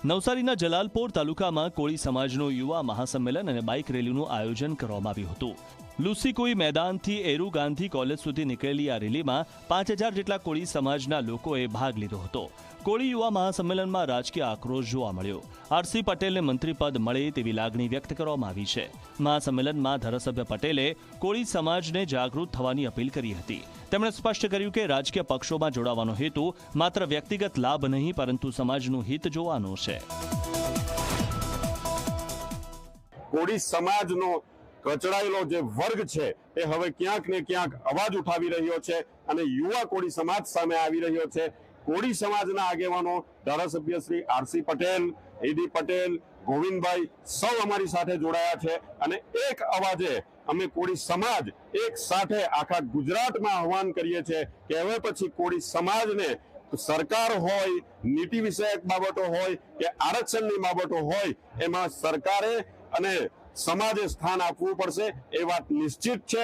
નવસારીના જલાલપોર તાલુકામાં કોળી સમાજનું યુવા મહાસંમેલન અને બાઇક રેલીનું આયોજન કરવામાં આવ્યું હતું। લુસીકોઈ મેદાનથી એરુ ગાંધી કોલેજ સુધી નીકળેલી આ રેલીમાં 5000 જેટલા કોળી સમાજના લોકોએ ભાગ લીધો હતો। કોળી યુવા મહાસંમેલનમાં રાજકીય આક્રોશ જોવા મળ્યો। આરસી પટેલને મંત્રીપદ મળે તેવી લાગણી વ્યક્ત કરવામાં આવી છે। મહાસંમેલનમાં ધારાસભ્ય પટેલે કોળી સમાજને જાગૃત થવાની અપીલ કરી હતી। તેમણે સ્પષ્ટ કર્યું કે રાજકીય પક્ષોમાં જોડાવાનો હેતુ માત્ર વ્યક્તિગત લાભ નહીં પરંતુ સમાજનું હિત જોવાનો છે। કોળી સમાજનો કચડાયેલો જે વર્ગ છે એ હવે ક્યાંક ને ક્યાંક અવાજ ઉઠાવી રહ્યો છે અને યુવા કોળી સમાજ સામે આવી રહ્યો છે। કોળી સમાજના આગેવાનો ધારાસભ્ય શ્રી આરસી પટેલ, એડી પટેલ, ગોવિંદભાઈ સૌ અમારી સાથે જોડાયા છે અને એક અવાજે અમે કોળી સમાજ એક સાથે આખા ગુજરાતમાં આહવાન કરીએ છીએ કે હવે પછી કોળી સમાજને સરકાર હોય, નીતિ વિષયક બાબતો હોય કે આરક્ષણની બાબતો હોય એમાં સરકારે અને સમાજે સ્થાન આપવું પડશે એ વાત નિશ્ચિત છે।